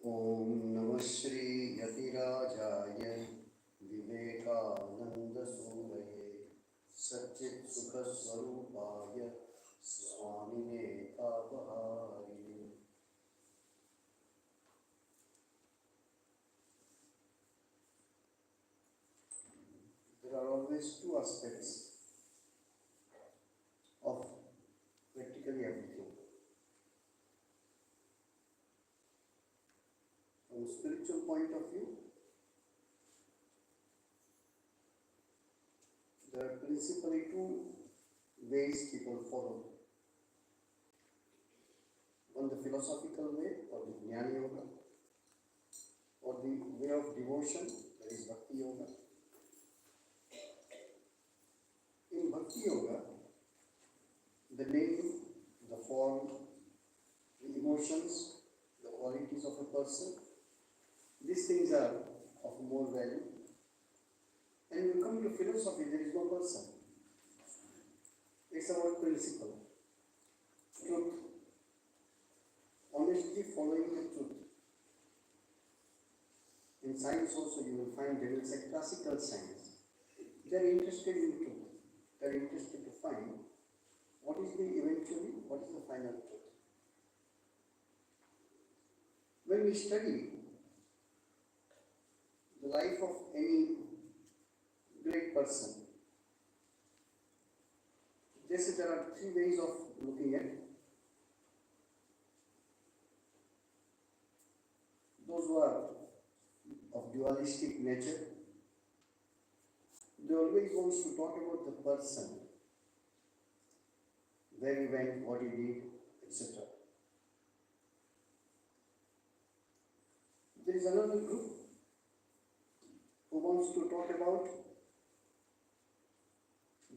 ओम नमः श्री यतिराजाय विवेकानंद सूरये सच्चित् सुख स्वरूपाय स्वामिने तापहारिणे। There are always two aspects of practically everything. From a spiritual point of view, there are principally two ways people follow. One, the philosophical way, or the Jnana Yoga, or the way of devotion, that is Bhakti Yoga. In Bhakti Yoga, the name, the form, the emotions, the qualities of a person, these things are of more value. And when you come to philosophy, there is no person. It's about principle, truth, honestly following the truth. In science also you will find there is a classical science. They are interested in truth. They are interested to find what is the final truth. When we study the life of any great person, there are three ways of looking at. Those who are of dualistic nature, they always want to talk about the person, where he went, what he did, etc. There is another group who wants to talk about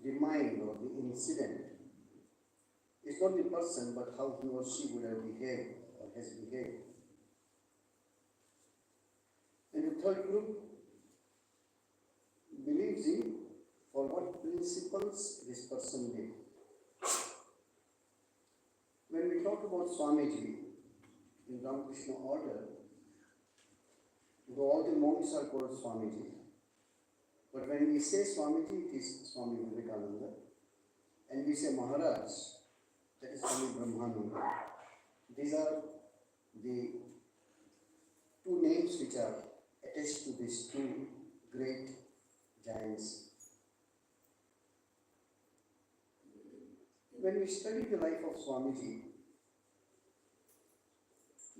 the mind or the incident. It's not the person, but how he or she would have behaved or has behaved. And the third group believes in for what principles this person did. When we talk about Swamiji in Ramakrishna order, though all the monks are called Swamiji, but when we say Swamiji, it is Swami Vivekananda, and we say Maharaj, that is Swami Brahmananda. These are the two names which are attached to these two great giants. When we study the life of Swamiji,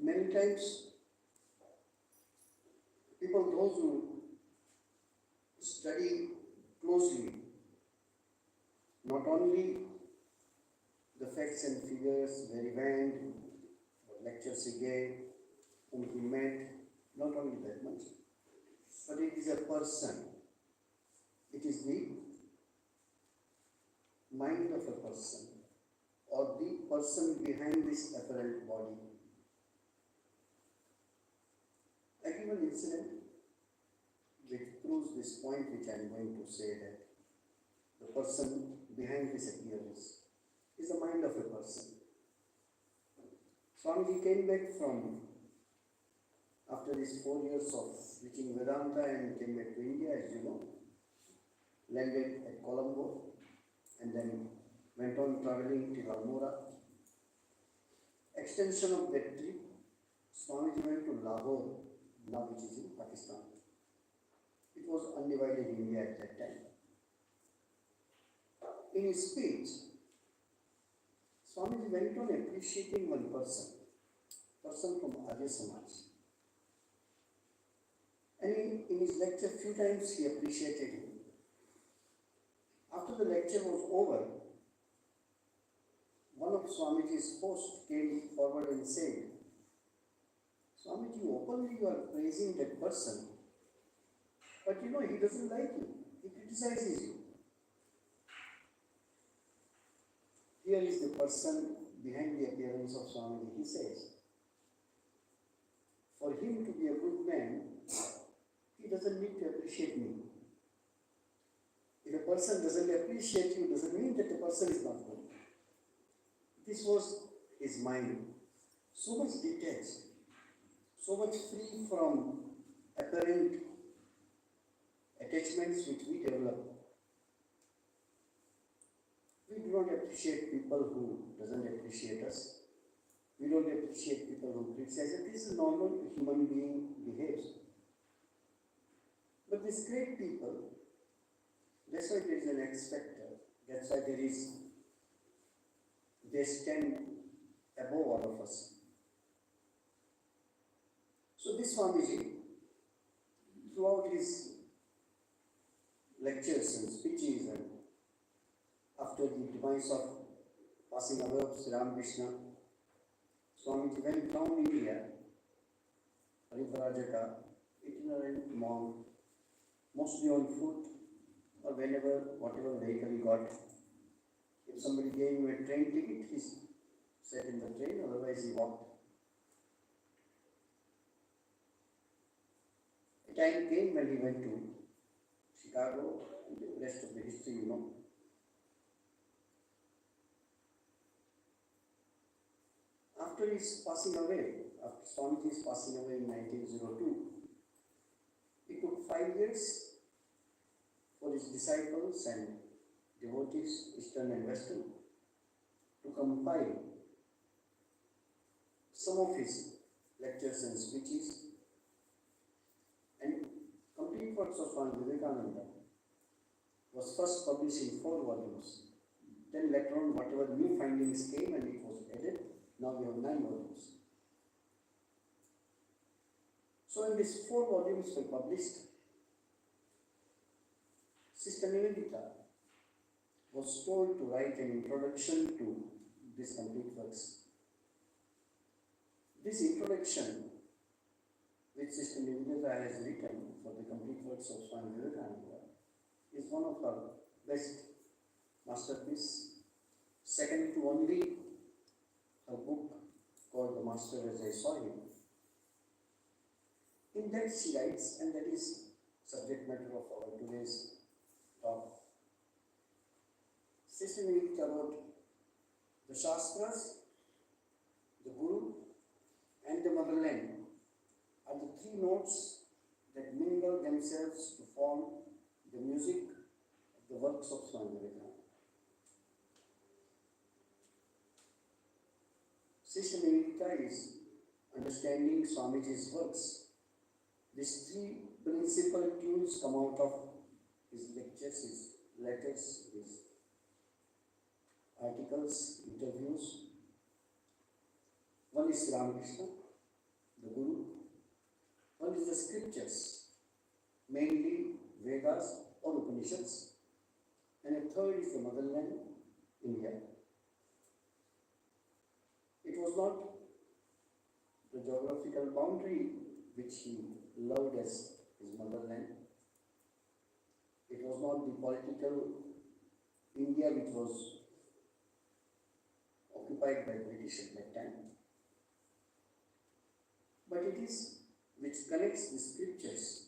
many times people, those who study closely, not only the facts and figures were revamped, what lectures he gave, whom he met, not only that much, but it is a person. It is the mind of a person, or the person behind this apparent body. I give an incident which proves this point which I am going to say, that the person behind this appearance is the mind of a person. Swamiji came back from, after these 4 years of teaching Vedanta, and came back to India, as you know, landed at Colombo, and then went on traveling till Almora. Extension of that trip, Swamiji went to Lahore, now which is in Pakistan. It was undivided India at that time. In his speech, Swamiji went on appreciating one person from Arya Samaj. And in his lecture, few times he appreciated him. After the lecture was over, one of Swamiji's hosts came forward and said, Swamiji, openly you are praising that person, but you know he doesn't like you, he criticizes you. Here is the person behind the appearance of Swamiji. He says, for him to be a good man, he doesn't need to appreciate me. If a person doesn't appreciate you, doesn't mean that the person is not good. This was his mind, so much detached, so much free from apparent attachments which we develop. We do not appreciate people who doesn't appreciate us. We don't appreciate people who criticize us. This is normal human being behaves. But these great people, that's why there is an X factor. That's why they stand above all of us. So this Swamiji, throughout his lectures and speeches, and after the demise of passing away of Sri Ramakrishna, Swamiji went down India, Harivarajaka, itinerant monk, mostly on foot, or whatever vehicle he got. If somebody gave him a train ticket, he sat in the train, otherwise he walked. A time came when he went to Chicago, and the rest of the history you know. After his passing away, after Swamiji's passing away in 1902, it took 5 years for his disciples and devotees, Eastern and Western, to compile some of his lectures and speeches, and complete works of Swami Vivekananda was first published in 4 volumes. Then later on, whatever new findings came and it was added, now we have 9 volumes. So when these 4 volumes were published, Sister Nivedita was told to write an introduction to these complete works. This introduction, which Sister Nivedita has written for the complete works of Swami Vivekananda, is one of her best masterpieces, second to only her book called The Master as I Saw Him. In that she writes, and that is subject matter of our today's talk. Sister Nivedita wrote, the Shastras, the Guru, and the motherland are the 3 notes that mingle themselves to form the music of the works of Swami Vivekananda. Sister Nivedita is understanding Swamiji's works. These 3 principal tunes come out of his lectures, his letters, his articles, interviews. One is Ramakrishna, the Guru. One is the scriptures, mainly Vedas or Upanishads. And a third is the motherland, India. not the geographical boundary which he loved as his motherland. It was not the political India which was occupied by British at that time. But it is which connects the scriptures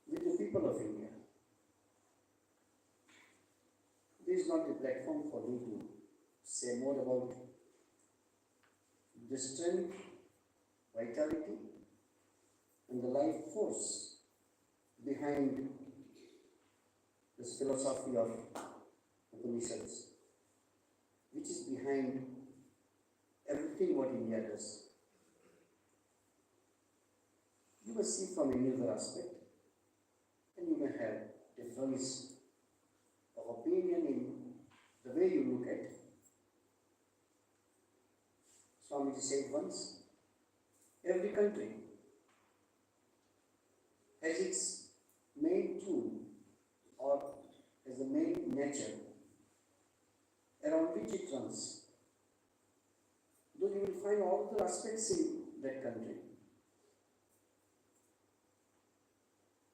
with the people of India. This is not the platform for me to say more about the strength, vitality, and the life force behind this philosophy of Upanishads, which is behind everything what India does. You must see from any other aspect, and you may have difference of opinion in the way you look at it. Swamiji said once, every country has its main tool or has a main nature around which it runs. Though you will find all the aspects in that country.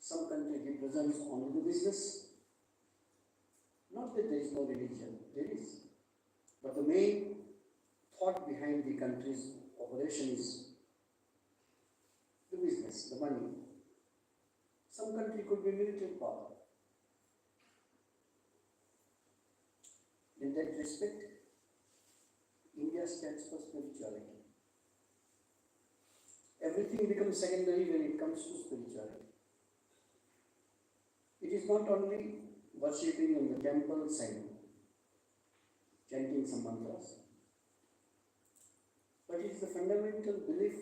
Some country represents only the business. Not that there is no religion, there is. But the main thought behind the country's operation is the business, the money. Some country could be military power. In that respect, India stands for spirituality. Everything becomes secondary when it comes to spirituality. It is not only worshipping in the temples and chanting some mantras, but it is the fundamental belief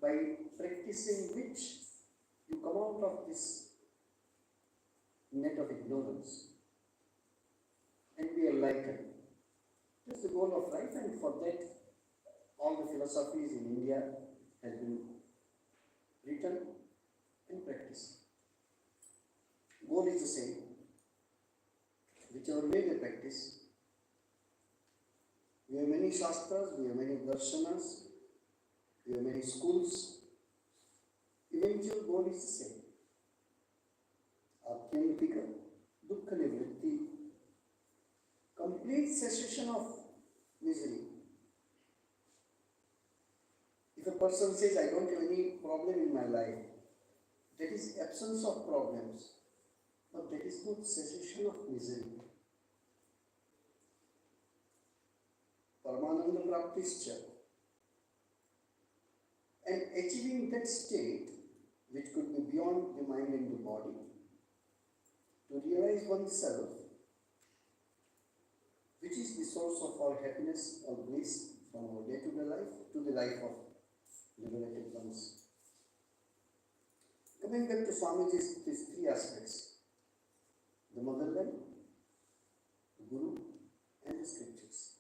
by practicing which you come out of this net of ignorance and be enlightened. That's the goal of life, and for that all the philosophies in India have been written and practiced. Goal is the same. Whichever way they practice. We have many shastras, we have many darshanas, we have many schools. Eventual goal is the same. Atyantika, dukkha nivritti, complete cessation of misery. If a person says, I don't have any problem in my life, that is absence of problems, but that is not cessation of misery. Paramananda Praptischa. And achieving that state, which could be beyond the mind and the body, to realize oneself, which is the source of our happiness or bliss from our day-to-day life to the life of liberated ones. Coming back to Swamiji's these three aspects, the motherland, the Guru, and the scriptures.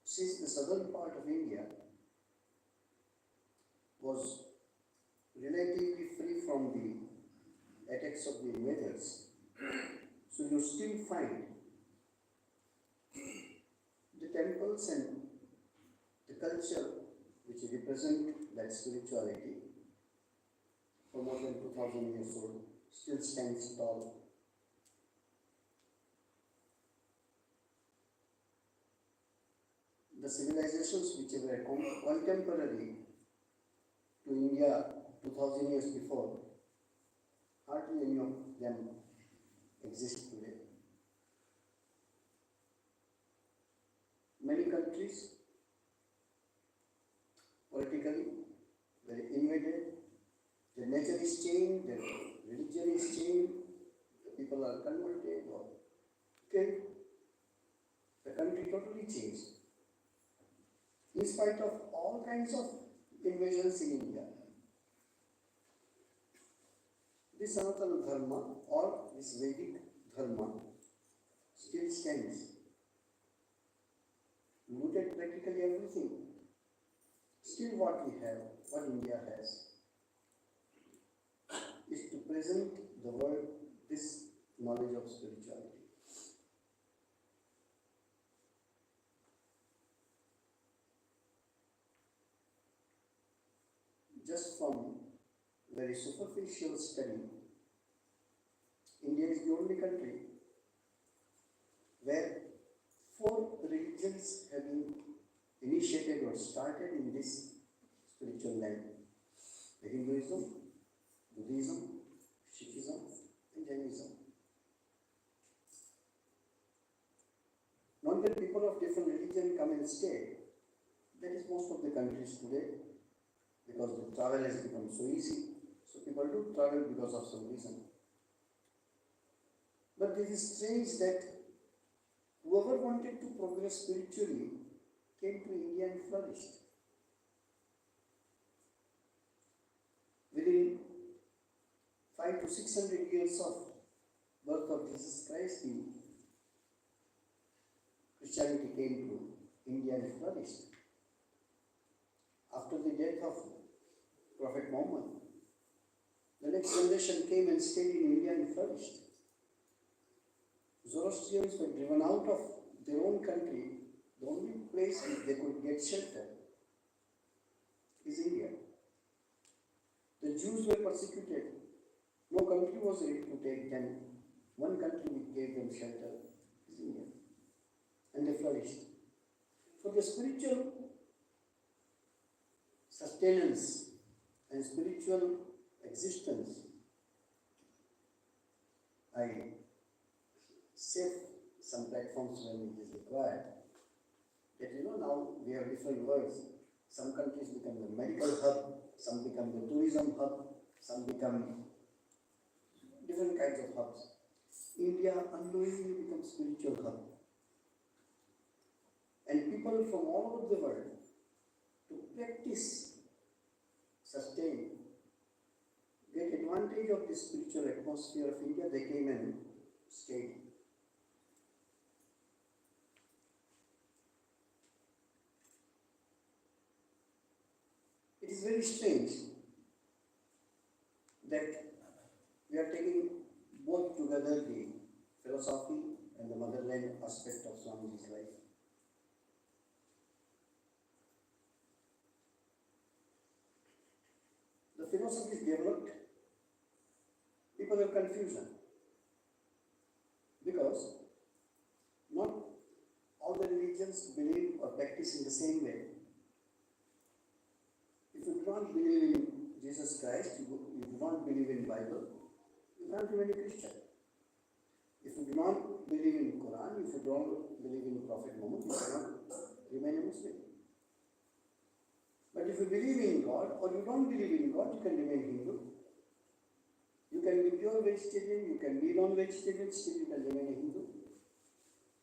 Since the southern part of India was relatively free from the attacks of the invaders, so you still find the temples and the culture which represent that spirituality for more than 2000 years old still stands tall. The civilizations which were contemporary to India 2000 years before, hardly any of them exist today. Many countries politically were invaded, their nature is changed, their religion is changed, the people are converted or killed. The country totally changed. In spite of all kinds of invasions in India, this Sanatana Dharma or this Vedic Dharma still stands. Look at practically everything. Still what we have, what India has, is to present the world this knowledge of spirituality. Just from very superficial study, India is the only country where 4 religions have been initiated or started in this spiritual land: the Hinduism, Buddhism, Sikhism, and Jainism. Not that people of different religion come and stay. That is most of the countries today, because the travel has become so easy. So people do travel because of some reason. But it is strange that whoever wanted to progress spiritually came to India and flourished. Within 500 to 600 years of birth of Jesus Christ, Christianity came to India and flourished. After the death of Prophet Muhammad, the next generation came and stayed in India and flourished. Zoroastrians were driven out of their own country. The only place they could get shelter is India. The Jews were persecuted. No country was ready to take them. One country which gave them shelter is India. And they flourished. For the spiritual sustenance and spiritual existence, I save some platforms when it is required. That now we have different words. Some countries become the medical hub, some become the tourism hub, some become different kinds of hubs. India unknowingly becomes spiritual hub. And people from all over the world, to practice, sustain, get advantage of this spiritual atmosphere of India, they came and stayed. It is very strange that we are taking both together the philosophy and the motherland aspect of Swamiji's life. The philosophy is developed, people have confusion because not all the religions believe or practice in the same way. If you do not believe in Jesus Christ, you do not believe in Bible, you can't remain a Christian. If you do not believe in Quran, if you don't believe in Prophet Muhammad, you cannot remain a Muslim. But if you believe in God or you don't believe in God, you can remain Hindu. You can be pure vegetarian, you can be non-vegetarian, still you can remain a Hindu.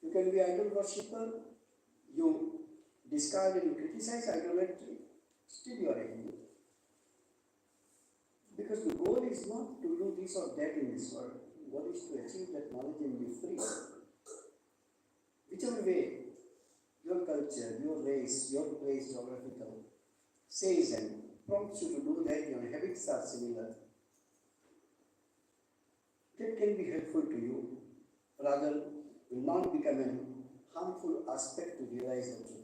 You can be idol worshipper, you discard and criticize idolatry, still you are a Hindu. Because the goal is not to do this or that in this world. The goal is to achieve that knowledge and be free. Whichever way your culture, your race, your place, geographical, says and prompts you to do that, your habits are similar, that can be helpful to you, rather will not become a harmful aspect to realize the truth.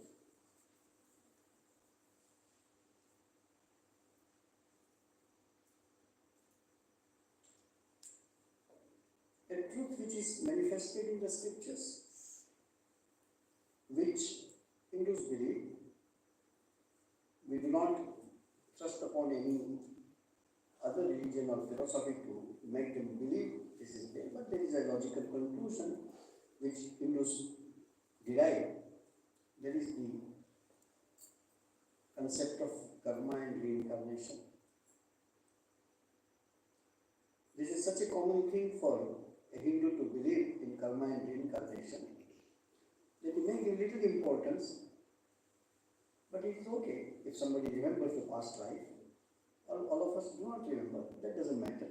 A truth which is manifested in the scriptures, which Hindus believe. We do not trust upon any other religion or philosophy to make them believe this is there, but there is a logical conclusion which Hindus derive. There is the concept of karma and reincarnation. This is such a common thing for a Hindu to believe in karma and reincarnation that it may give little importance. But it is okay if somebody remembers the past life. All of us do not remember. That doesn't matter.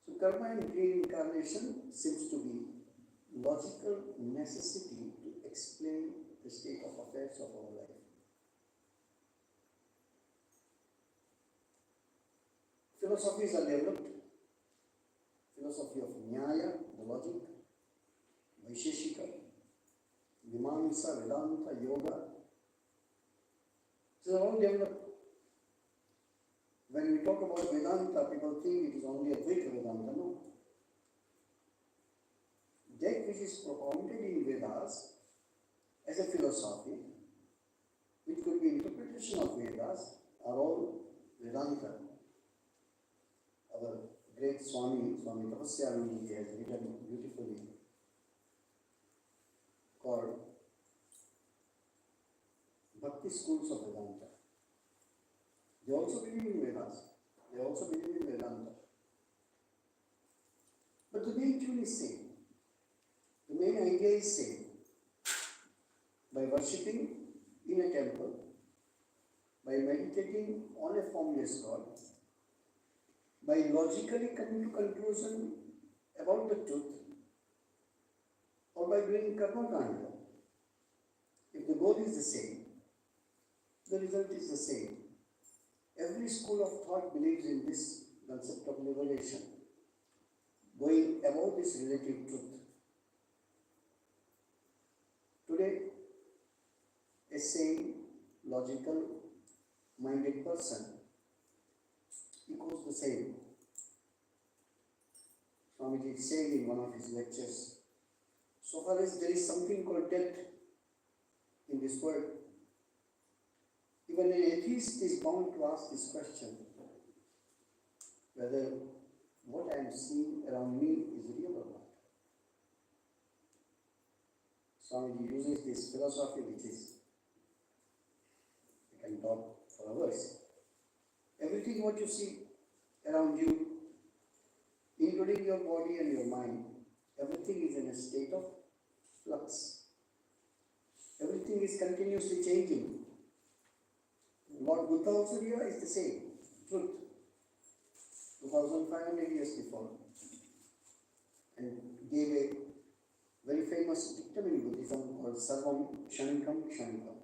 So karma and reincarnation seems to be logical necessity to explain the state of affairs of our life. philosophies are developed. Philosophy of Nyaya, the logic, Vaisheshika, Mimamsa, Vedanta, Yoga. These are all developed. When we talk about Vedanta, people think it is only Advaita Vedanta. No. That which is propounded in Vedas as a philosophy, which could be interpretation of Vedas, are all Vedanta. Our great Swami Vivekananda has written beautifully called Bhakti Schools of Vedanta. They also believe in Vedas. They also believe in Vedanta. But the main tune is same. The main idea is same. By worshipping in a temple, by meditating on a formless God, by logically coming to conclusion about the truth, or by doing karma kanda, if the goal is the same, the result is the same. Every school of thought believes in this concept of liberation, going above this relative truth. Today, a sane, logical, minded person echoes the same. Swamiji is saying in one of his lectures, so far as there is something called death in this world, even an atheist is bound to ask this question, whether what I am seeing around me is real or not. Swamiji uses this philosophy which is, we can talk for hours. Everything what you see around you, including your body and your mind, everything is in a state of flux. Everything is continuously changing. Lord Buddha also realized the same truth 2500 years before and gave a very famous dictum in Buddhism called Sarvam Kshanikam Kshanikam.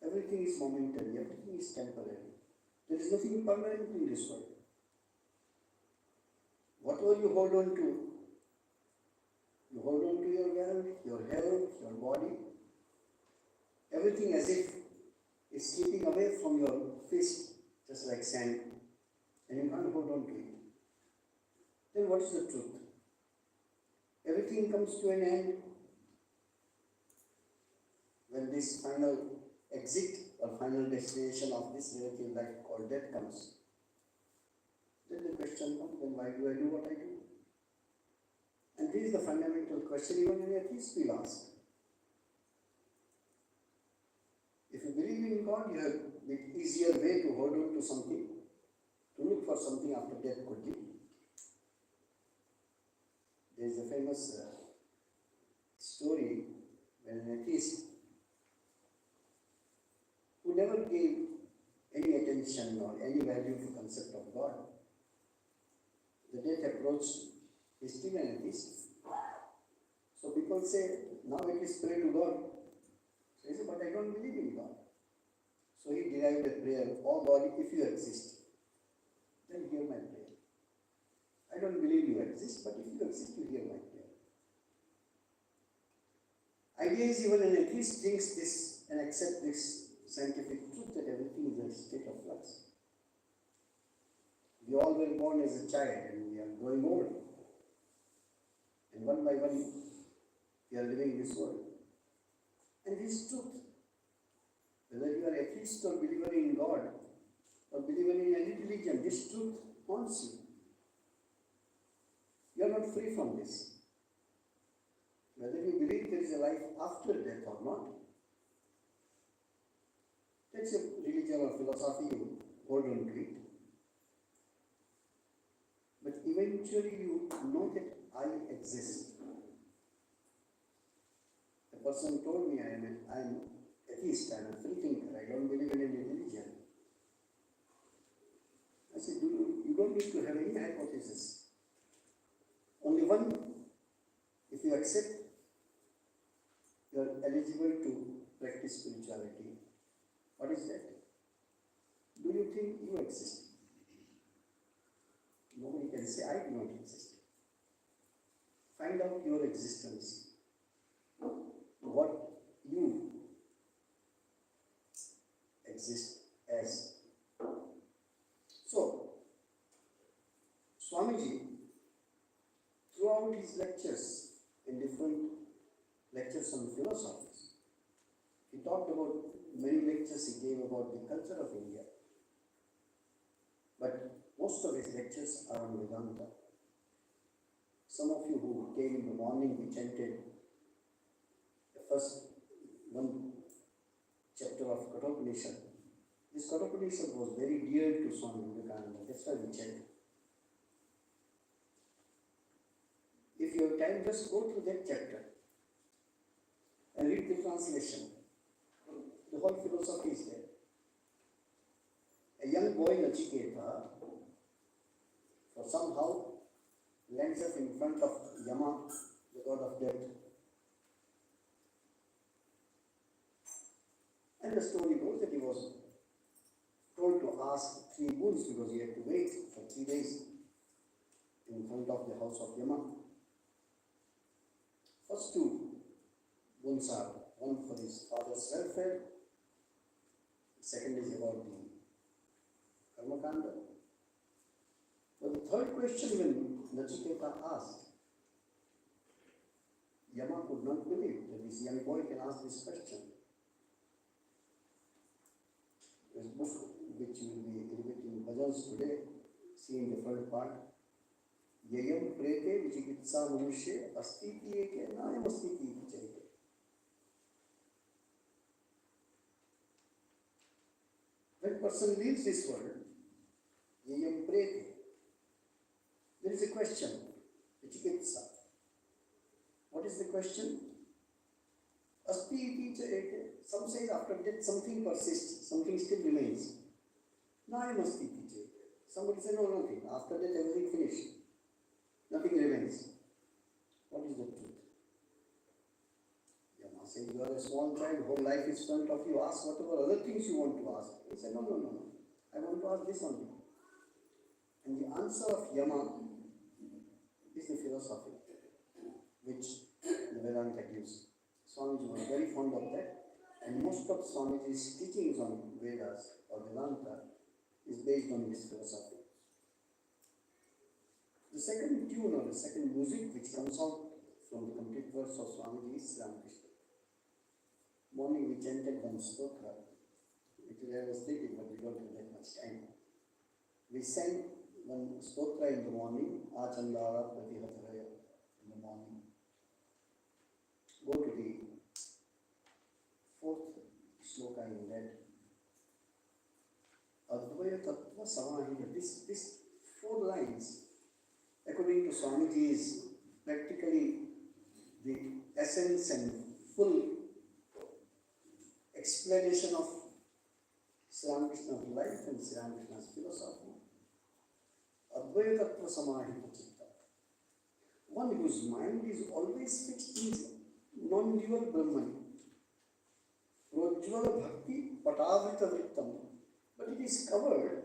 Everything is momentary, everything is temporary. There is nothing permanent in this world. Whatever you hold on to your wealth, your health, your body, everything as if is slipping away from your fist, just like sand, and you can't hold on to it. Then what is the truth? Everything comes to an end when this final exit or final destination of this relative life called death comes. Then the question comes, then why do I do what I do? And this is the fundamental question even an atheist will ask. If you believe in God, you have a bit easier way to hold on to something, to look for something after death could be. There is a famous story when an atheist who never gave any attention or any value to the concept of God, the death approached, he is still an atheist. So people say, now it is pray to God. So he said, but I don't believe in God. So he derived a prayer, oh God, if you exist, then hear my prayer. I don't believe you exist, but if you exist, you hear my prayer. Idea is even an atheist thinks this and accepts this scientific truth that everything is in a state of flux. We all were born as a child and we are growing old. And one by one, we are living in this world. And this is truth. Whether you are atheist or believer in God or believer in any religion, this truth haunts you. You are not free from this. Whether you believe there is a life after death or not, that's a religion or philosophy, you hold on to it. But eventually you know that I exist. A person told me I am atheist, I am a free thinker, I don't believe in any religion. I said, you don't need to have any hypothesis. Only one, if you accept, you are eligible to practice spirituality. What is that? Do you think you exist? Nobody can say, I do not exist. Find out your existence. What you exist as. So, Swamiji, throughout his lectures, in different lectures on philosophies, he talked about many lectures he gave about the culture of India. But most of his lectures are on Vedanta. Some of you who came in the morning, we chanted the first one chapter of Kathopanishad. This Kathopanishad was very dear to Swami Vivekananda. That's why we chanted. If you have time, just go through that chapter and read the translation. The whole philosophy is there. A young boy, Nachiketa, for somehow lands up in front of Yama, the god of death. And the story goes that he was told to ask 3 boons because he had to wait for 3 days in front of the house of Yama. First 2 boons are one for his father's welfare, second is about the Karmakanda. But the third question, when Nachiketa asked, Yama could not believe that this young boy can ask this question. This book, which will be elevating bhajans today, see in the third part, Yayam prete vichikitsa manushe astiti eke nayam astiti vichayate. When person leaves this world, Yayam prete, there is a question, vichikitsa. What is the question? Asti iti chayate. Some say after death something persists, something still remains. Nayam asti iti chayate. Somebody say no, nothing. After death everything finished. Nothing remains. What is the truth? Yama said, you are a small child, whole life is in front of you, ask whatever other things you want to ask. He said, no. I want to ask this only. And the answer of Yama is the philosophy which the Vedanta gives. Swamiji was very fond of that, and most of Swamiji's teachings on Vedas or Vedanta is based on this philosophy. The second tune or the second music which comes out from the complete verse of Swamiji is Ramakrishna. Morning we chanted one stotra, which I was thinking, but we don't have that much time. We sang one stotra in the morning, Achandara Pratihataraya, in the morning. Go to the 4th sloka in that. Advaya Tattva Samahina. This 4 lines, according to Swamiji, is practically the essence and full explanation of Sri Ramakrishna's life and Sri Ramakrishna's philosophy. Advaya Tattva Samahina Chitta. One whose mind is always fixed in non-dual Brahman. Rojjvala Bhakti Patavrita Vrittam. But it is covered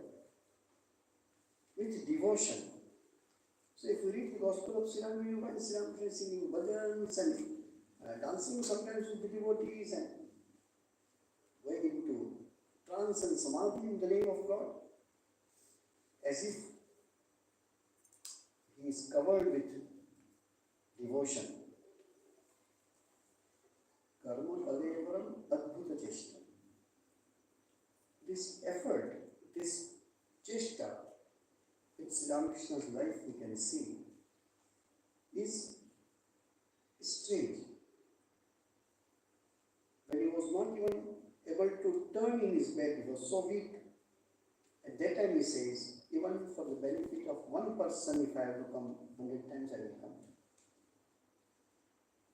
with devotion. So if you read the Gospel of Sri Ramakrishna, you find Sri Ramakrishna singing bhajans and dancing sometimes with the devotees and going into trance and samadhi in the name of God, as if he is covered with devotion. Karma Kalevaram Adbhuta Cheshta. This effort, this cheshta, which Ramakrishna's life we can see, is strange. When he was not even able to turn in his bed, he was so weak. At that time he says, even for the benefit of one person, if I have to come 100 times, I will come.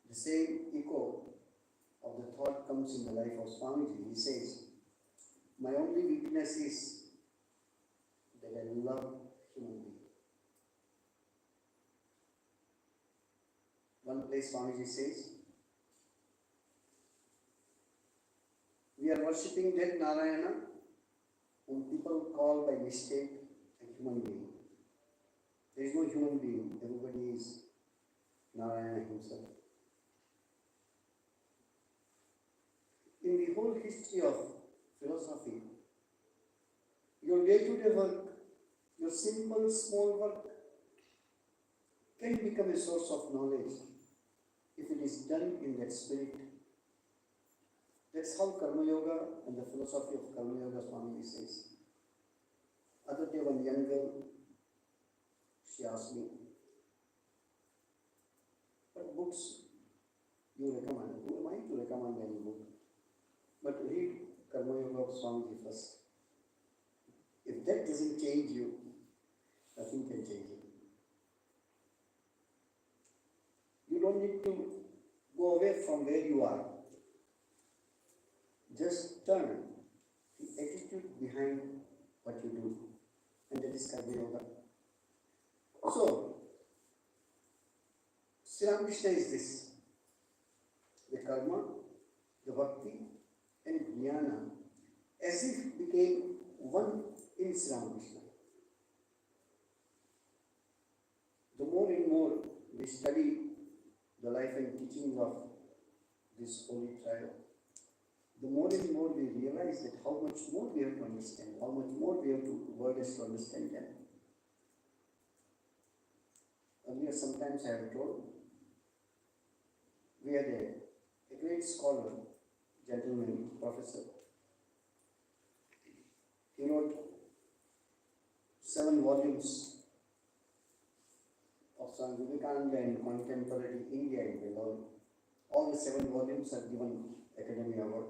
The same echo of the thought comes in the life of Swamiji. He says, my only weakness is that I love human beings. One place Swamiji says, we are worshipping that Narayana whom people call by mistake a human being. There is no human being, everybody is Narayana himself. In the whole history of philosophy, your day-to-day work, your simple, small work can become a source of knowledge if it is done in that spirit. That's how Karma Yoga and the philosophy of Karma Yoga Swami says. Other day, one young girl, she asked me, what books you recommend? Who am I to recommend any book? But read Karma Yoga of Swamiji first. If that doesn't change you, nothing can change you. You don't need to go away from where you are. Just turn the attitude behind what you do. And that is Karma Yoga. So, Sri Ramakrishna is this. The karma, the bhakti, and jnana as if became one in Sri Ramakrishna. The more and more we study the life and teachings of this holy trio, the more and more we realize that how much more we have to understand, how much more we have to word is to understand them. Earlier, sometimes I have told, we had a great scholar, gentleman, professor. He wrote 7 volumes of Swami Vivekananda in contemporary India and Bengal. All the 7 volumes are given Academy Award.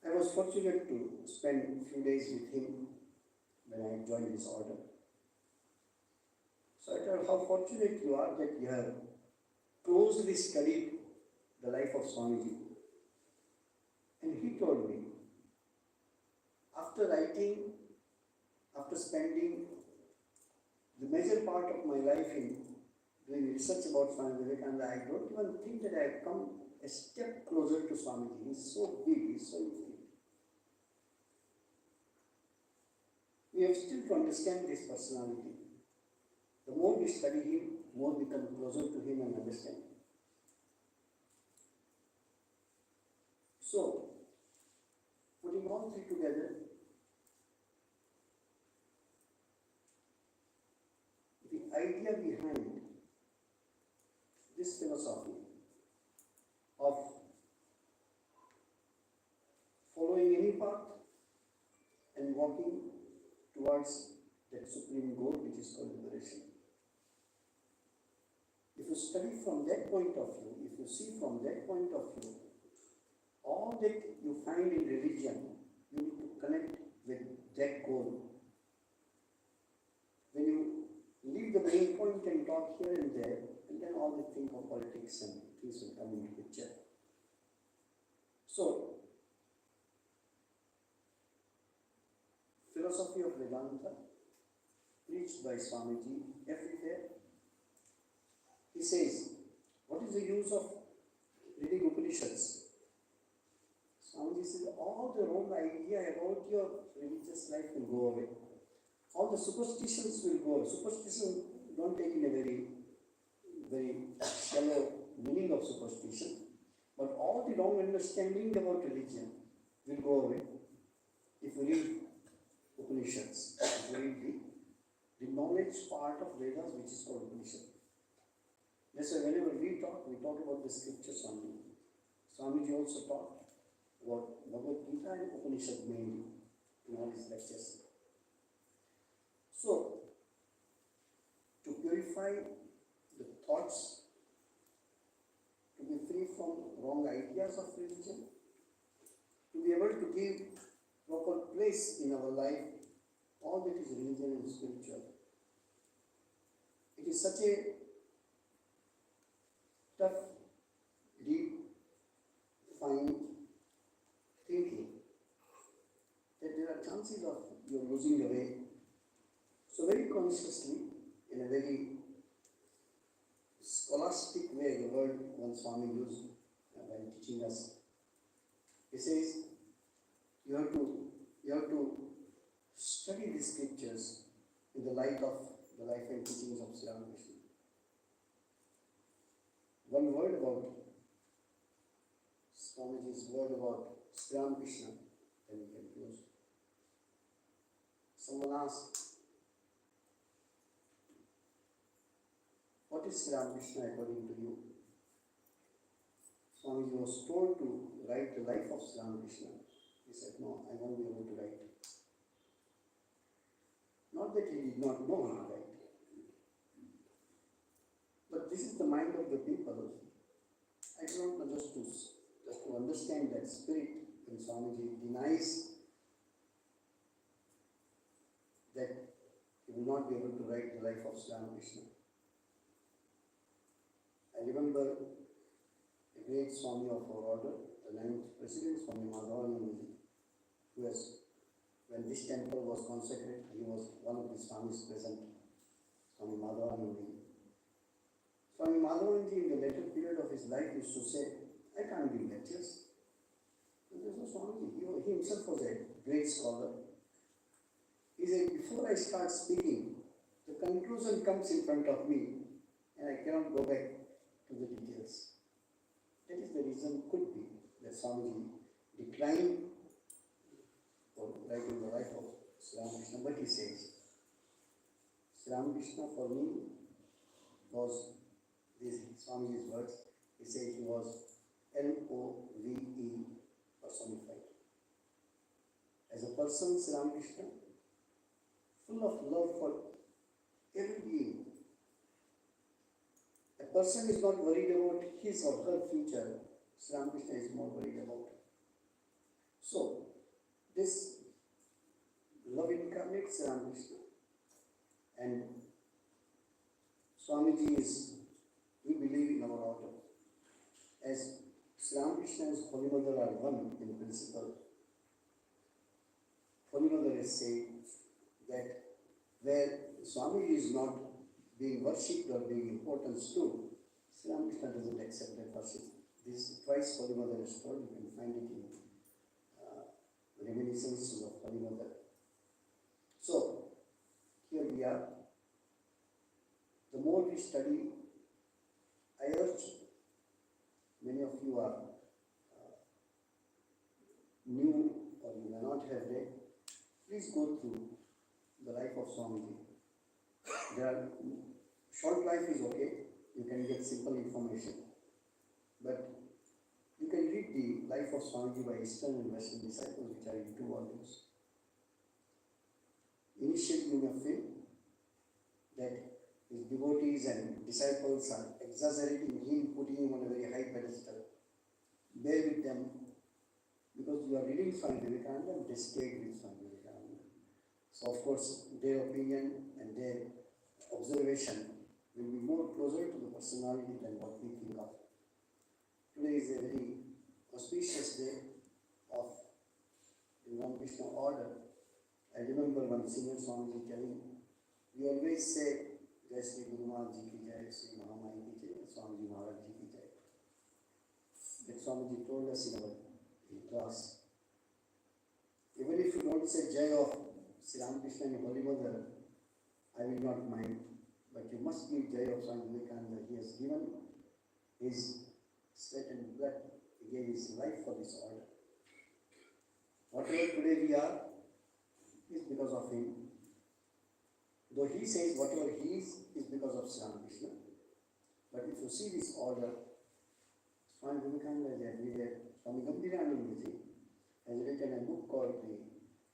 I was fortunate to spend a few days with him when I joined his order. So I told how fortunate you are that you have closely studied the life of Swamiji. And he told me, after writing, after spending the major part of my life in doing research about Swami Vivekananda, I don't even think that I have come a step closer to Swamiji. He is so big, he is so infinite. We have still to understand this personality. The more we study him, more we come closer to him and understand. So, putting all 3 together, the idea behind this philosophy of following any path and walking towards that supreme goal which is called liberation. If you study from that point of view, if you see from that point of view, all that you find in religion, you need to connect with that goal. When you leave the main point and talk here and there, and then all the think of politics and things will come into picture. So, philosophy of Vedanta, preached by Swamiji everywhere. He says, what is the use of reading Upanishads? Swamiji says, all the wrong idea about your religious life will go away. All the superstitions will go away. Superstition, don't take in a very shallow meaning of superstition, but all the wrong understanding about religion will go away if you read Upanishads, if you read the knowledge part of Vedas which is called Upanishad. That's why whenever we talk about the scriptures only. Swamiji also taught about Bhagavad Gita and Upanishad mainly in all his lectures. So, to purify the thoughts, to be free from wrong ideas of religion, to be able to give proper place in our life, all that is religion and spiritual. It is such a tough, deep, fine thinking that there are chances of you losing the way. So very consciously, in a very scholastic way, the word one Swami used when teaching us, he says, you have to study the scriptures in the light of the life and teachings of Sri Ramakrishna. One word about Swamiji's word about Sri Ramakrishna, then we can close. Someone asked, what is Sri Ramakrishna according to you? Swamiji was told to write the life of Sri Ramakrishna. He said, no, I won't be able to write. Not that he did not know how to write. But this is the mind of the people. I don't know, just to understand that spirit when Swamiji denies that he will not be able to write the life of Sri Ramakrishna. I remember the great Swami of our order, the 9th President, Swami Madhavananda, who was, when this temple was consecrated, he was one of the Swamis present, Swami Madhavananda. Swami Madhavananda in the later period of his life used to say, I can't give lectures. And there's no Swamiji. He himself was a great scholar. He said, before I start speaking, the conclusion comes in front of me and I cannot go back to the details. That is the reason, could be, that Swamiji declined for writing the life of Sri Ramakrishna. But he says, Sri Ramakrishna for me was, these Swamiji's words, he said he was Love personified. As a person, Sri Ramakrishna, full of love for every being. A person is not worried about his or her future, Sri Ramakrishna is more worried about. So, this love incarnate Sri Ramakrishna, and Swamiji is, we believe in our order, as Sri Ramakrishna and Holy Mother are one in principle. Holy Mother is saying that where Swamiji is not being worshipped or being importance to, Sri Ramakrishna doesn't accept that worship. This twice Holy Mother is told, you can find it in reminiscences of Holy Mother. So, here we are. The more we study, I urge, many of you are new or you may not have read, please go through the life of Swamiji. Short life is okay, you can get simple information. But you can read the life of Swamiji by Eastern and Western disciples, which are in 2 volumes. Initially, you may feel that his devotees and disciples are exaggerating him, putting him on a very high pedestal. Bear with them, because you are reading Swami Vivekananda and they stayed with Swami Vivekananda. So, of course, their opinion and their observation will be more closer to the personality than what we think of. Today is a very auspicious day of the Ramakrishna order. I remember one senior Swamiji telling, we always say, Jai Sri Guru Maharaj Ji ki Jai, Sri Homa ki Jai, Swamiji Maharaj Ji ki Jai. That Swamiji told us in our class, even if you don't say Jai of Sri Ramakrishna and Holy Mother, I will not mind. But you must give Jai of Swami Vivekananda. He has given his sweat and blood. He gave his life for this order. Whatever today we are, is because of him. Though he says whatever he is because of Sri Ramakrishna. But if you see this order, Swami Vivekananda is everywhere. Swami Gambhirananda has written a book called The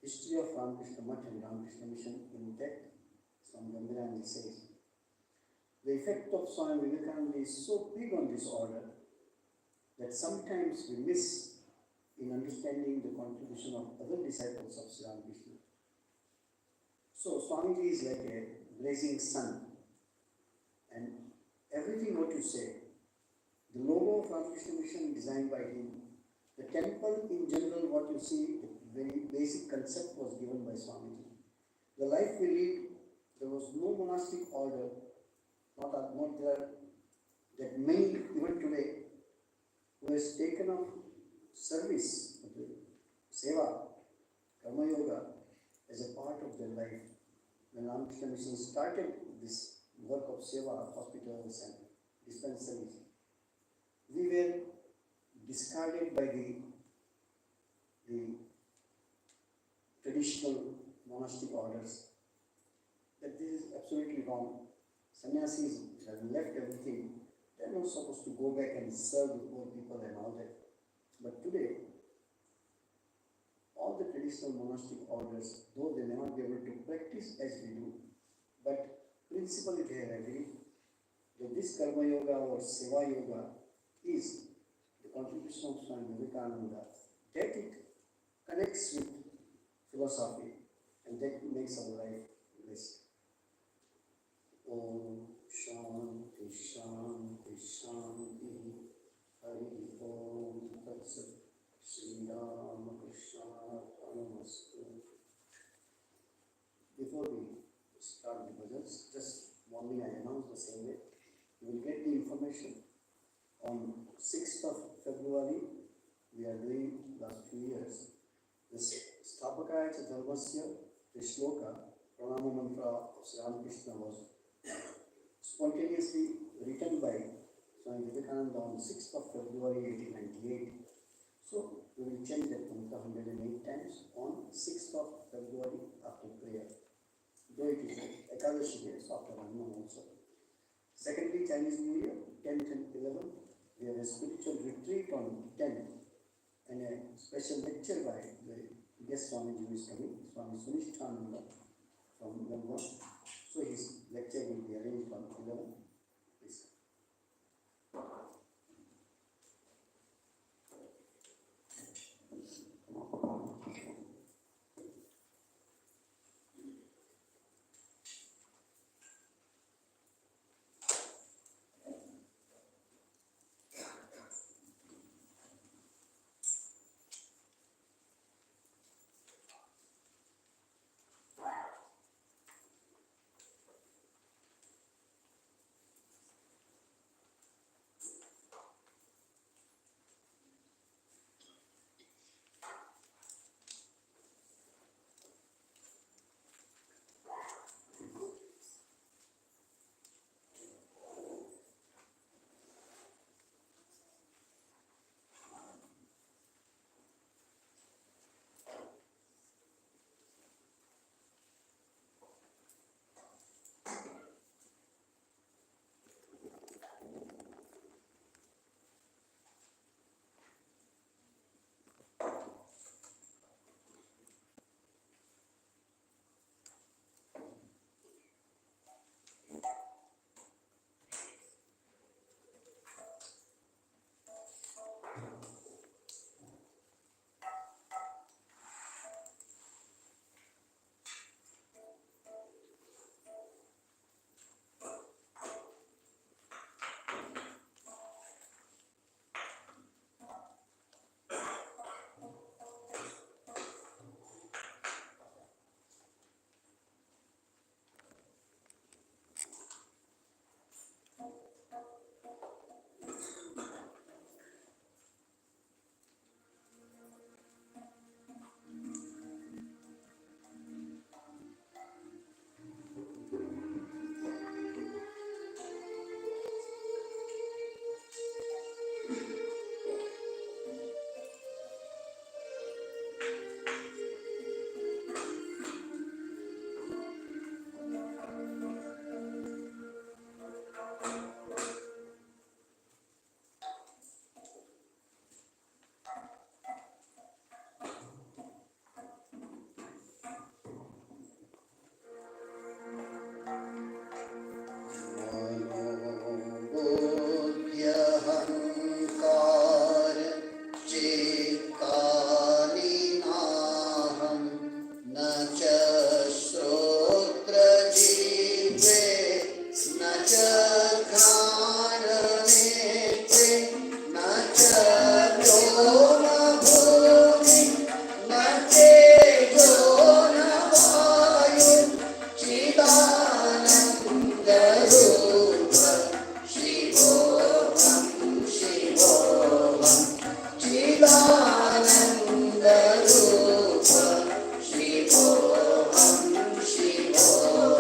History of Ramakrishna Math and Ramakrishna Mission. In that, Swami Gambhirananda says, the effect of Swami Vivekananda is so big on this order that sometimes we miss in understanding the contribution of other disciples of Sri Ramakrishna. So, Swamiji is like a blazing sun, and everything what you say, the logo of Ramakrishna Mission designed by him, the temple in general, what you see, the very basic concept was given by Swamiji. The life we lead, there was no monastic order, not there, that many, even today, who has taken up service, seva, karma yoga, as a part of their life. when Ramakrishna Mission started this work of seva, hospitals and dispensaries, we were discarded by the traditional monastic orders that this is absolutely wrong. Sannyasis have left everything. They are not supposed to go back and serve the poor people and all that. But today, all the traditional monastic orders, though they may not be able to practice as we do, but principally they have agreed that this karma yoga or seva yoga is the contribution of Swami Vivekananda, that it connects with philosophy and that makes our life blessed. Om Shanti Shanti Shanti Hari Om Tat Sat Shri Ramakrishna Namaste. Before we start the bhajans, just one thing I announced the same way. You will get the information on 6th of February. We are doing last few years this Sthapakaya cha Dharmasya, the shloka, Pranama mantra of Sri Ramakrishna was spontaneously written by Swami Vivekananda on 6th of February 1898. So we will change that mantra 108 times on 6th of February after prayer. Though it is Ekadashi day, so after Ramadan also. Secondly, Chinese New Year, 10th and 11th, we have a spiritual retreat on 10th and a special lecture by the guest Swamiji who is coming, Swami Sunishtananda from London. So his lecture will be arranged on 11th. Please. Shivoham, Shivoham.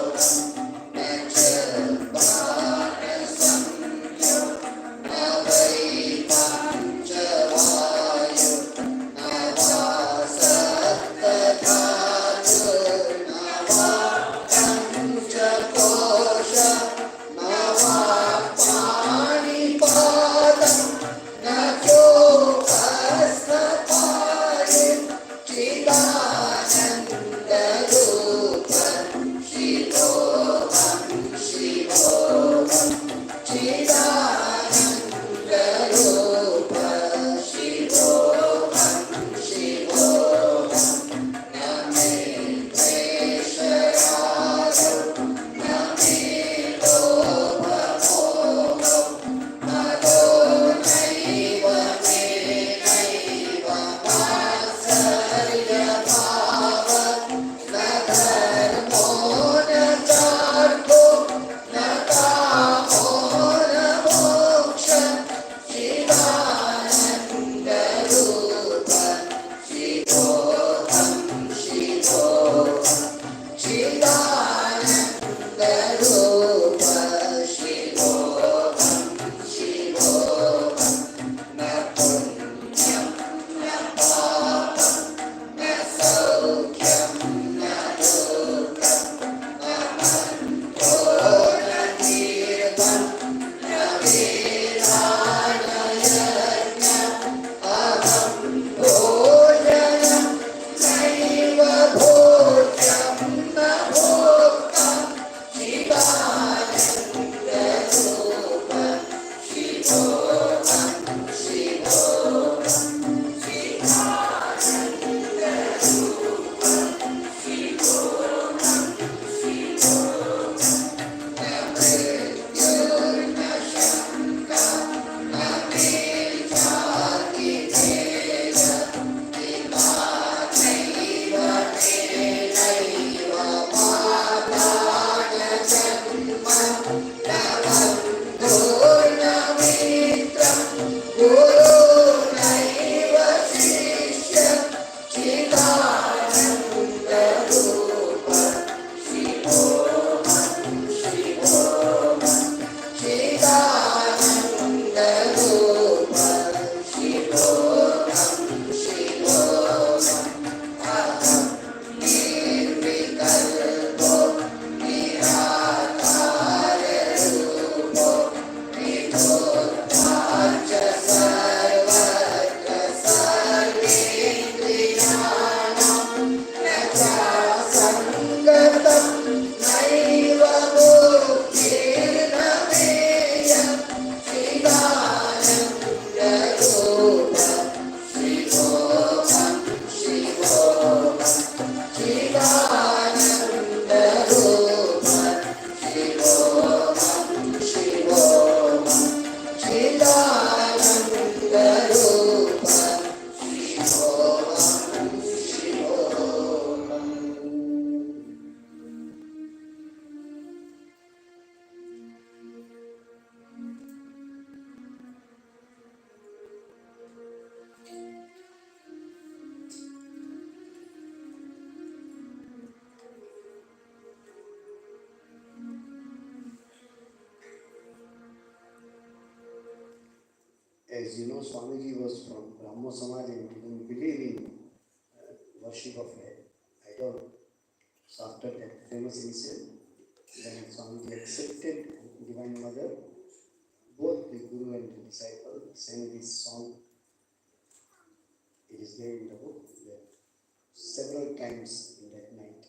As you know, Swamiji was from Brahmo Samaj and didn't believe in worship of idol. So after that famous incident, when Swamiji accepted Divine Mother, both the Guru and the disciple sang this song. It is there in the book, several times in that night.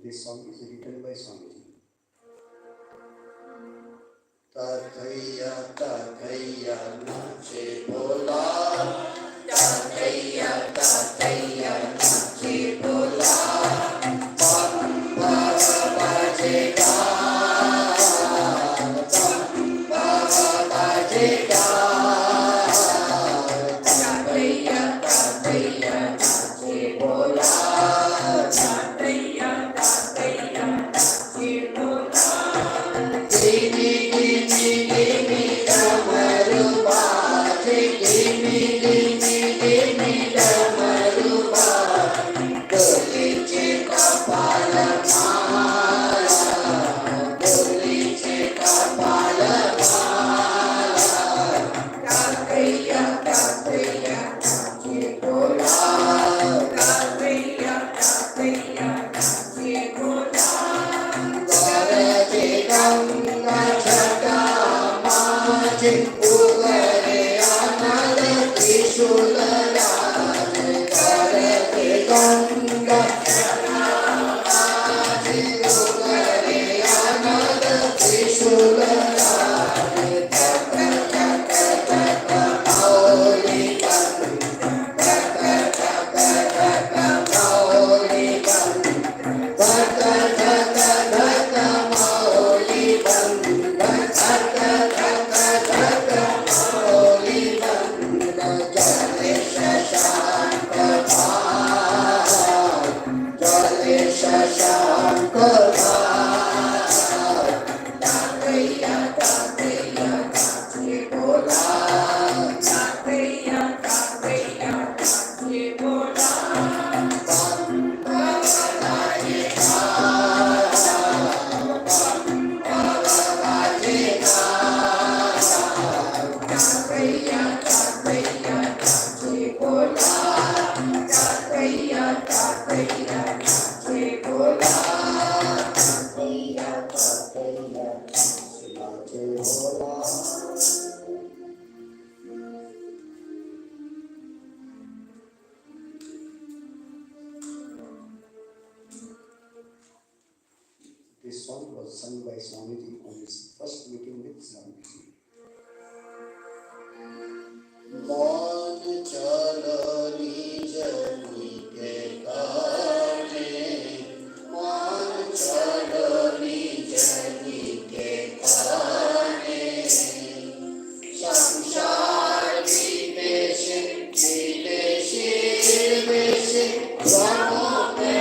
This song is written by Swamiji. Tathaiya, tathaiya, nache bola. Tathaiya, tathaiya, nache bola. Bamba bajega, bamba bajega. Tathaiya, tathaiya, nache bola. This song was sung by Swamiji on his first meeting with Swamiji. मान चलो निज के काने, मान चलो निज के काने, संसार विदेश विदेश विदेश ग्रामों में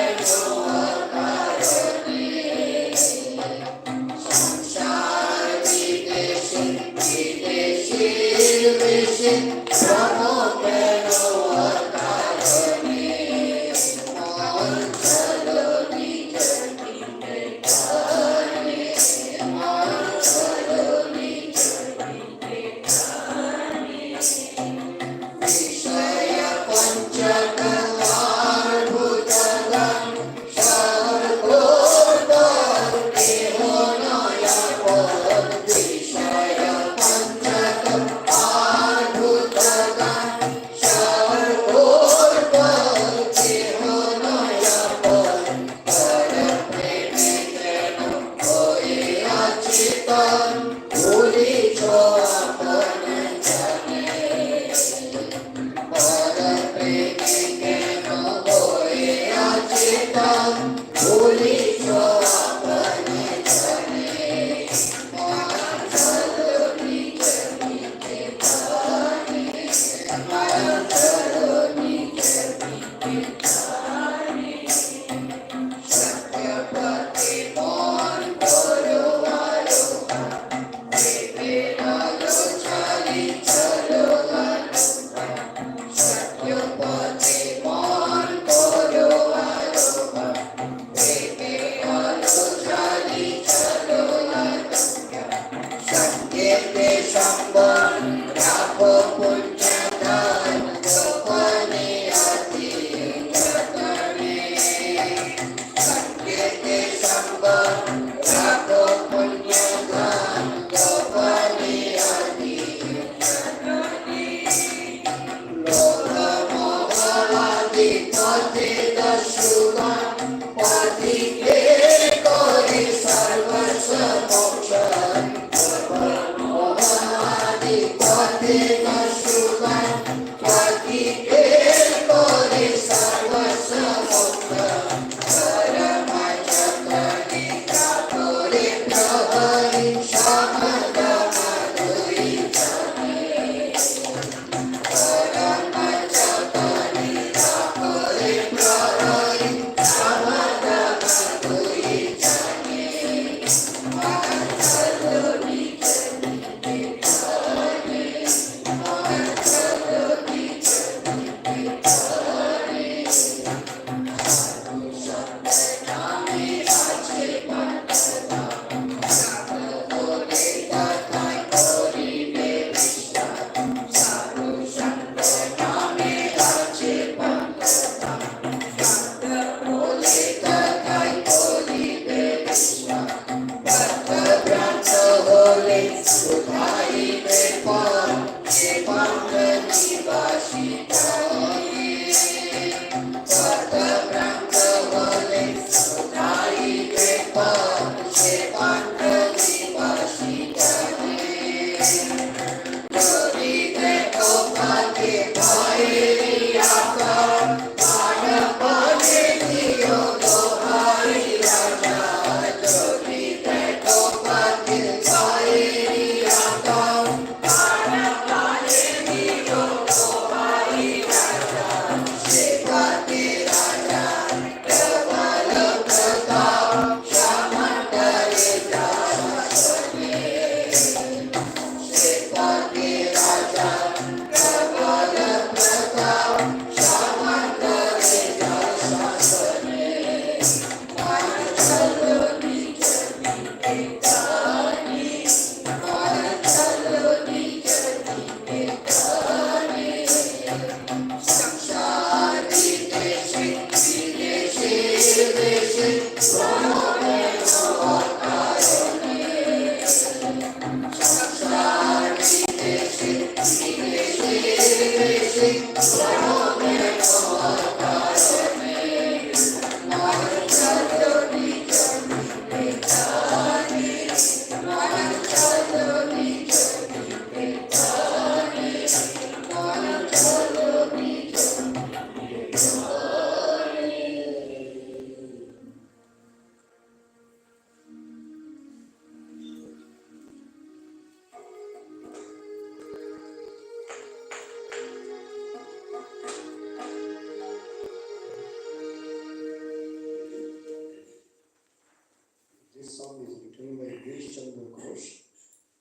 This song is written by Ghosh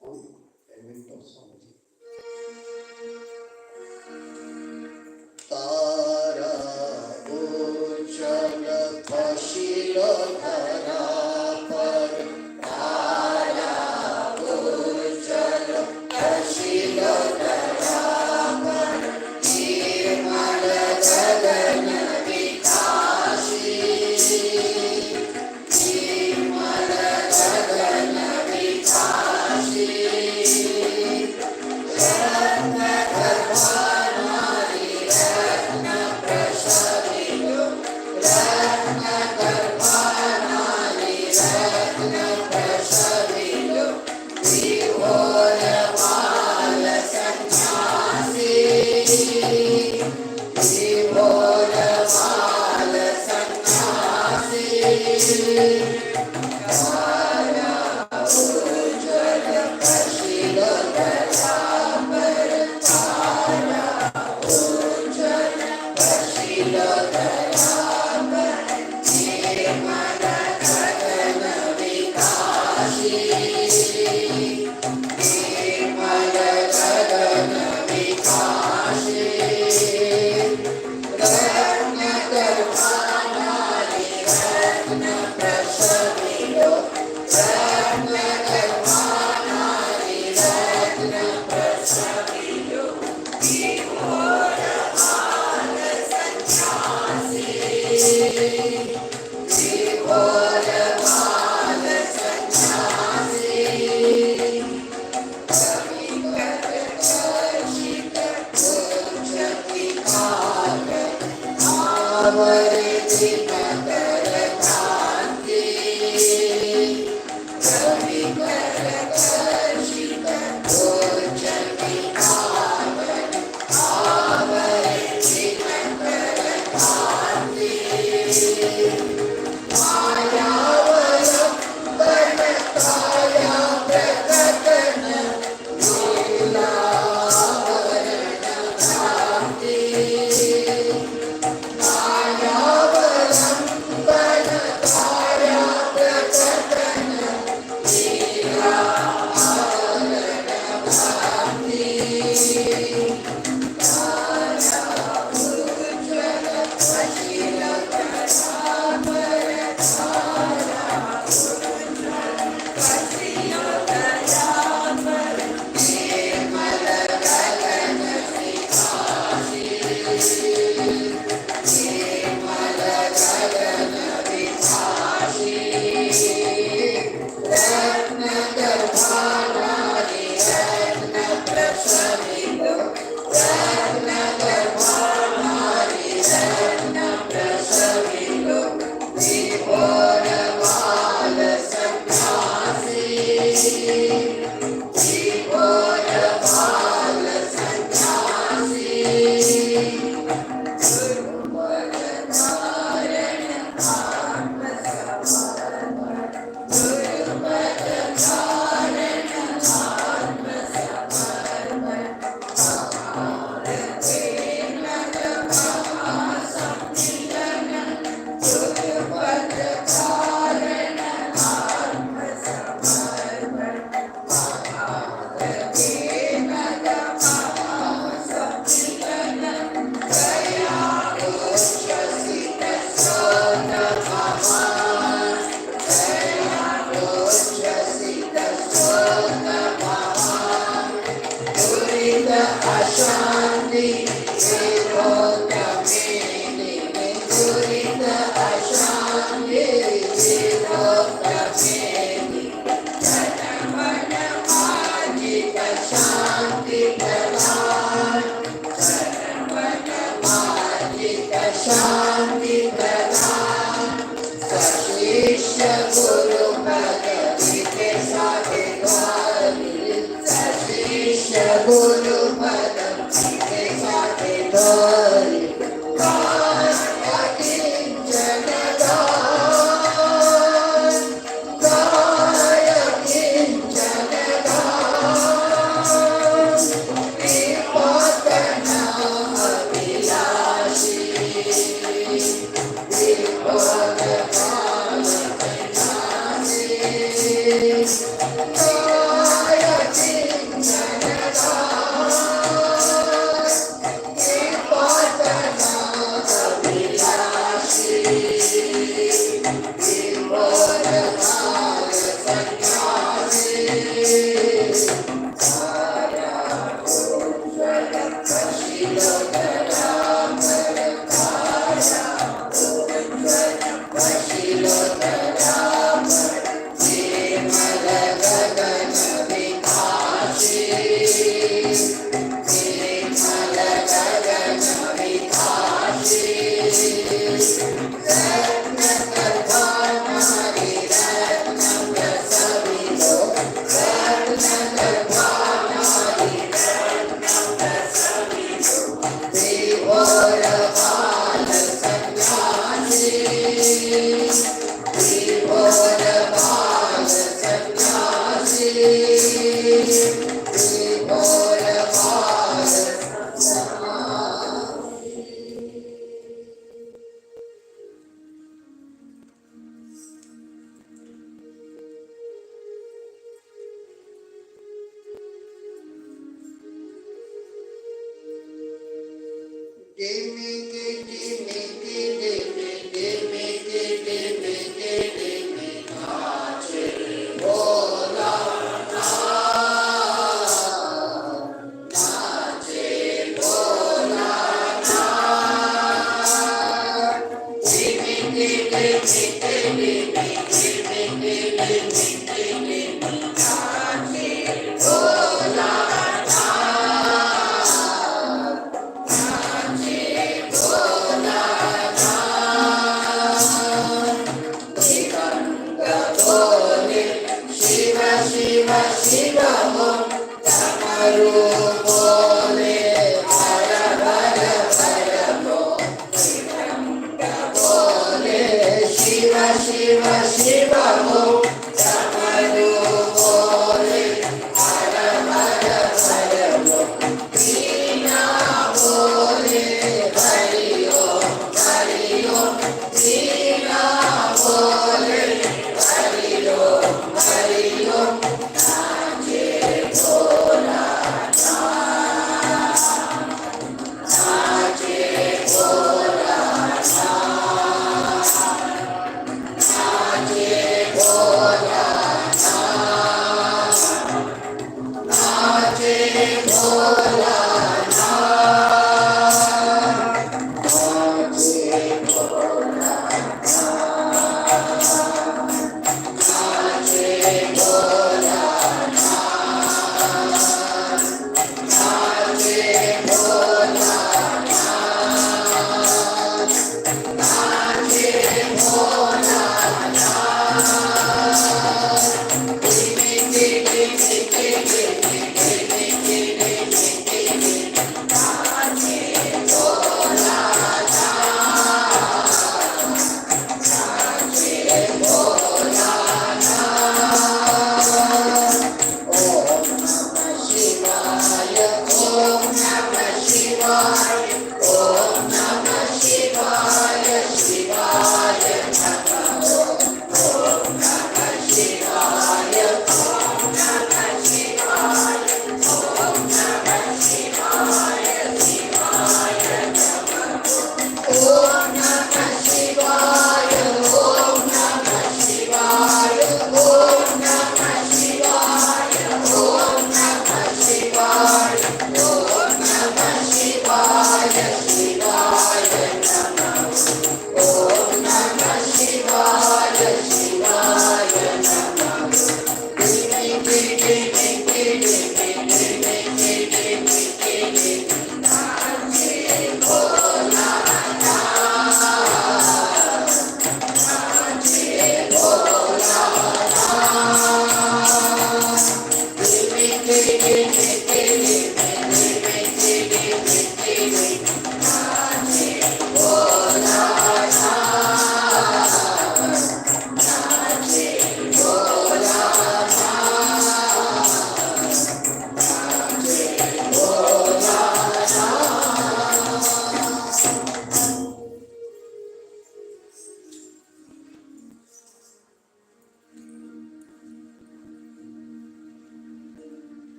on Jayanti of Swami. Tara ujjal khashilo dhara par, tara ujjal khashilo dhara par, nirmal gagan vikashi, nirmal gagan vikashi,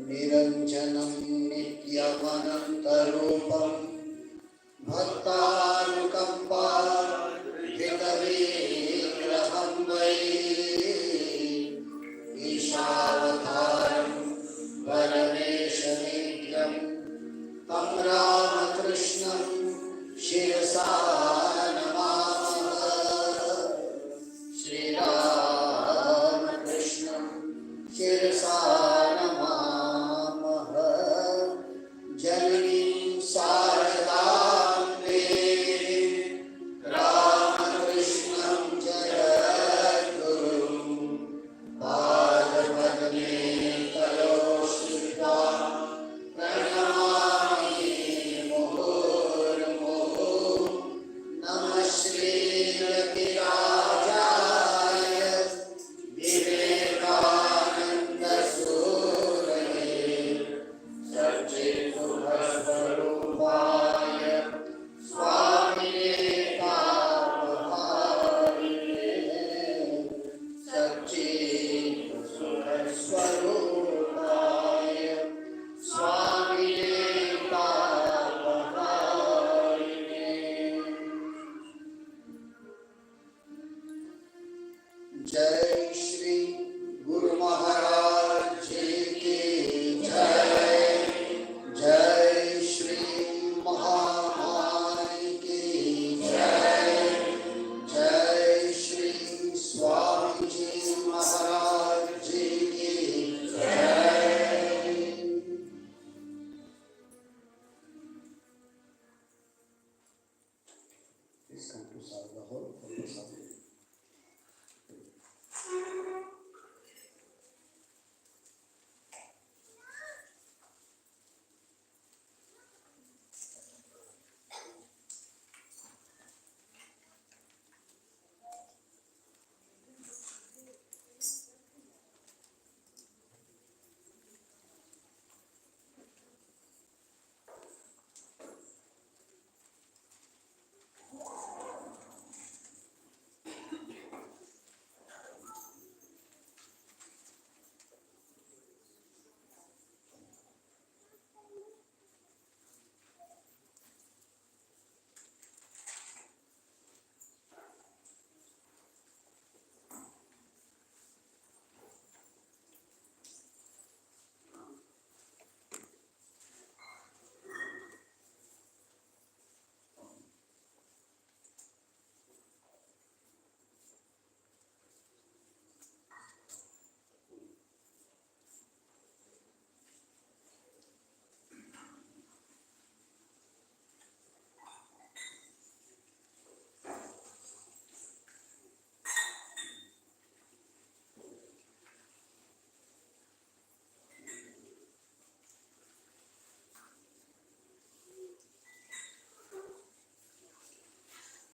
निरञ्जनं नित्यमनन्तरूपं भक्तानुकम्पाधृतविग्रहं वै ईशावतारं परमेशनित्यं तं रामकृष्णं शिरसा नमामः। श्रीरामकृष्णं शिरसा नमामः। जननीं शारदां देवीं रामकृष्णं जगद्गुरुं पादपद्मे तयो श्रित्वा प्रणमामि मुहुर्मुहुः। नमः श्रीरतिराजाय विवेकानन्दसूरये सच्चित्सुखस्वरूपाय स्वामिने तापहारिणे सच्चित्सुखस्वरूपाय स्वामिने तापहारिणे। जय श्री गुरु महाराज जी की